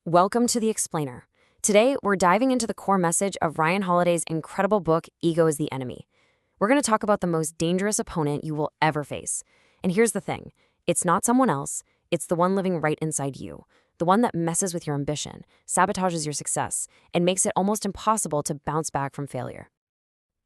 Welcome to The Explainer. Today, we're diving into the core message of Ryan Holiday's incredible book, Ego is the Enemy. We're going to talk about the most dangerous opponent you will ever face. And here's the thing. It's not someone else. It's the one living right inside you. The one that messes with your ambition, sabotages your success, and makes it almost impossible to bounce back from failure.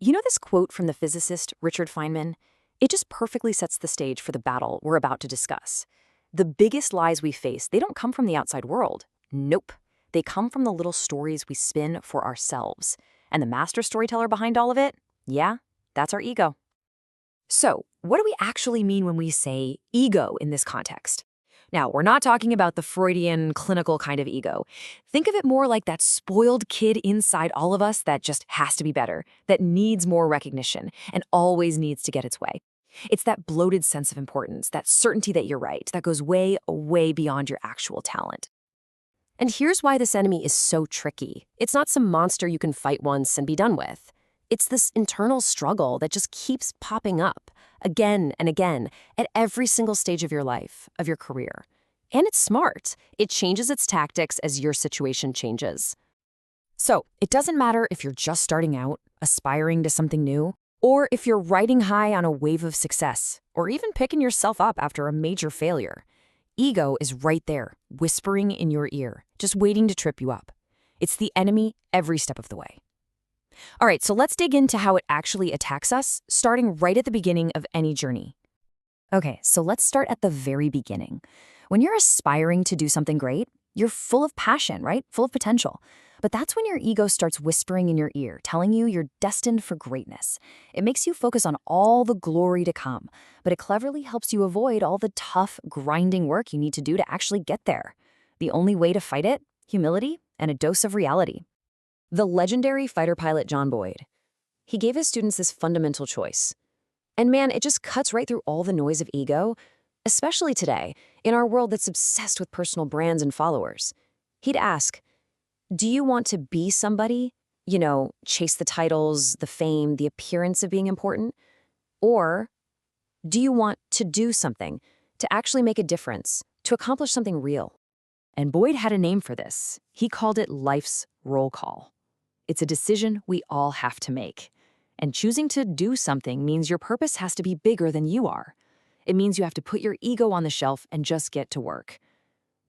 You know this quote from the physicist Richard Feynman? It just perfectly sets the stage for the battle we're about to discuss. The biggest lies we face, they don't come from the outside world. Nope. They come from the little stories we spin for ourselves. And the master storyteller behind all of it? Yeah, that's our ego. So, what do we actually mean when we say ego in this context? Now, we're not talking about the Freudian, clinical kind of ego. Think of it more like that spoiled kid inside all of us that just has to be better, that needs more recognition, and always needs to get its way. It's that bloated sense of importance, that certainty that you're right, that goes way, way beyond your actual talent. And here's why this enemy is so tricky. It's not some monster you can fight once and be done with. It's this internal struggle that just keeps popping up again and again at every single stage of your life, of your career. And it's smart. It changes its tactics as your situation changes. So it doesn't matter if you're just starting out, aspiring to something new, or if you're riding high on a wave of success, or even picking yourself up after a major failure. Ego is right there, whispering in your ear, just waiting to trip you up. It's the enemy every step of the way. All right, so let's dig into how it actually attacks us, starting right at the beginning of any journey. Okay, so let's start at the very beginning. When you're aspiring to do something great, you're full of passion, right? Full of potential. But that's when your ego starts whispering in your ear, telling you you're destined for greatness. It makes you focus on all the glory to come, but it cleverly helps you avoid all the tough, grinding work you need to do to actually get there. The only way to fight it? Humility and a dose of reality. The legendary fighter pilot John Boyd. He gave his students this fundamental choice. And man, it just cuts right through all the noise of ego, especially today, in our world that's obsessed with personal brands and followers. He'd ask, do you want to be somebody? Chase the titles, the fame, the appearance of being important? Or do you want to do something, to actually make a difference, to accomplish something real? And Boyd had a name for this. He called it life's roll call. It's a decision we all have to make. And choosing to do something means your purpose has to be bigger than you are. It means you have to put your ego on the shelf and just get to work.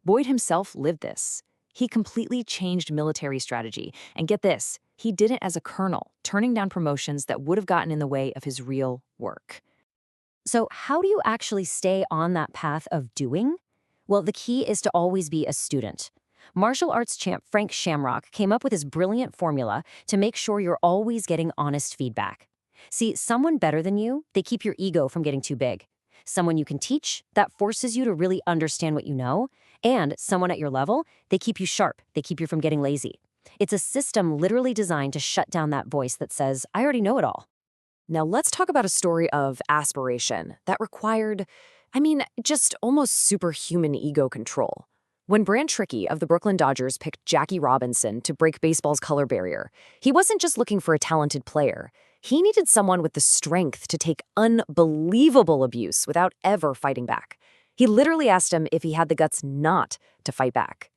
Boyd himself lived this. He completely changed military strategy. And get this, he did it as a colonel, turning down promotions that would have gotten in the way of his real work. So how do you actually stay on that path of doing? Well, the key is to always be a student. Martial arts champ Frank Shamrock came up with his brilliant formula to make sure you're always getting honest feedback. See, someone better than you, they keep your ego from getting too big. Someone you can teach, that forces you to really understand what you know. And someone at your level, they keep you sharp. They keep you from getting lazy. It's a system literally designed to shut down that voice that says, I already know it all. Now let's talk about a story of aspiration that required, just almost superhuman ego control. When Brand Trickey of the Brooklyn Dodgers picked Jackie Robinson to break baseball's color barrier, he wasn't just looking for a talented player. He needed someone with the strength to take unbelievable abuse without ever fighting back. He literally asked him if he had the guts not to fight back.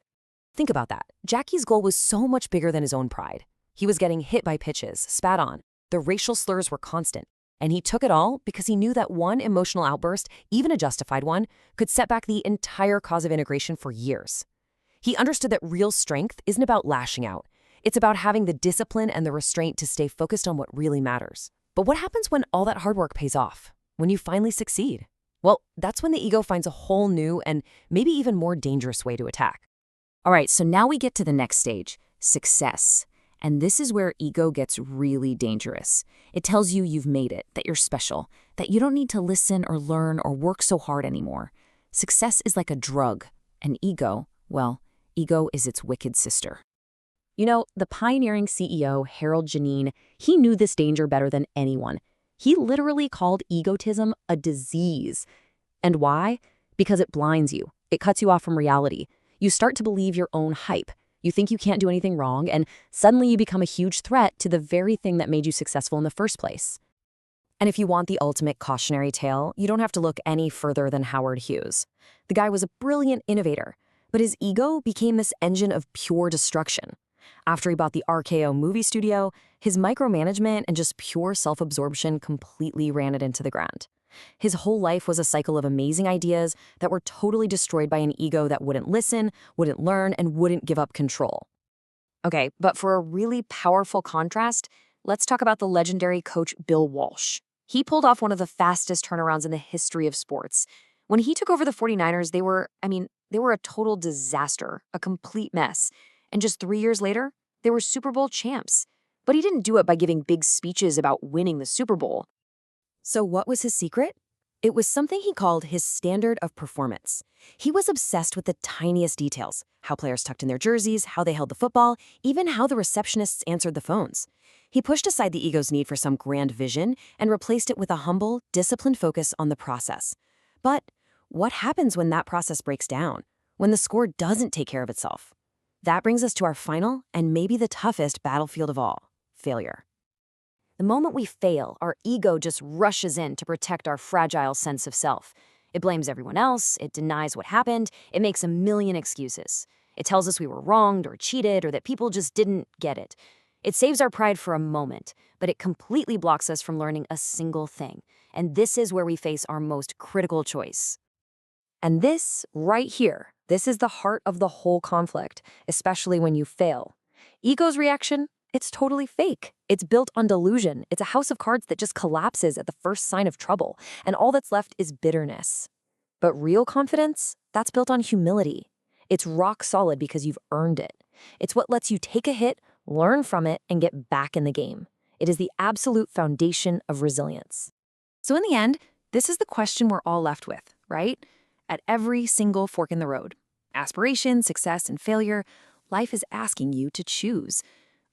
Think about that. Jackie's goal was so much bigger than his own pride. He was getting hit by pitches, spat on. The racial slurs were constant. And he took it all because he knew that one emotional outburst, even a justified one, could set back the entire cause of integration for years. He understood that real strength isn't about lashing out. It's about having the discipline and the restraint to stay focused on what really matters. But what happens when all that hard work pays off? When you finally succeed? Well, that's when the ego finds a whole new and maybe even more dangerous way to attack. All right, so now we get to the next stage, success. And this is where ego gets really dangerous. It tells you you've made it, that you're special, that you don't need to listen or learn or work so hard anymore. Success is like a drug, and ego, well, ego is its wicked sister. The pioneering CEO, Harold Janine, he knew this danger better than anyone. He literally called egotism a disease. And why? Because it blinds you. It cuts you off from reality. You start to believe your own hype. You think you can't do anything wrong, and suddenly you become a huge threat to the very thing that made you successful in the first place. And if you want the ultimate cautionary tale, you don't have to look any further than Howard Hughes. The guy was a brilliant innovator, But his ego became this engine of pure destruction. After he bought the RKO movie studio, his micromanagement and just pure self-absorption completely ran it into the ground. His whole life was a cycle of amazing ideas that were totally destroyed by an ego that wouldn't listen, wouldn't learn, and wouldn't give up control. Okay, but for a really powerful contrast, let's talk about the legendary coach Bill Walsh. He pulled off one of the fastest turnarounds in the history of sports. When he took over the 49ers, they were a total disaster, a complete mess. And just 3 years later, they were Super Bowl champs. But he didn't do it by giving big speeches about winning the Super Bowl. So what was his secret? It was something he called his standard of performance. He was obsessed with the tiniest details, how players tucked in their jerseys, how they held the football, even how the receptionists answered the phones. He pushed aside the ego's need for some grand vision and replaced it with a humble, disciplined focus on the process. But what happens when that process breaks down? When the score doesn't take care of itself? That brings us to our final and maybe the toughest battlefield of all, failure. The moment we fail, our ego just rushes in to protect our fragile sense of self. It blames everyone else, it denies what happened, it makes a million excuses. It tells us we were wronged or cheated or that people just didn't get it. It saves our pride for a moment, but it completely blocks us from learning a single thing. And this is where we face our most critical choice. And this, right here, this is the heart of the whole conflict, especially when you fail. Ego's reaction? It's totally fake. It's built on delusion. It's a house of cards that just collapses at the first sign of trouble, and all that's left is bitterness. But real confidence? That's built on humility. It's rock solid because you've earned it. It's what lets you take a hit, learn from it, and get back in the game. It is the absolute foundation of resilience. So in the end, this is the question we're all left with, right? At every single fork in the road, aspiration, success, and failure, life is asking you to choose.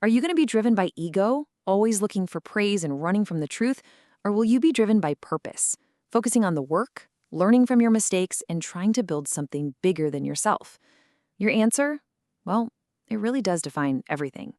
Are you going to be driven by ego, always looking for praise and running from the truth, or will you be driven by purpose, focusing on the work, learning from your mistakes, and trying to build something bigger than yourself? Your answer? Well, it really does define everything.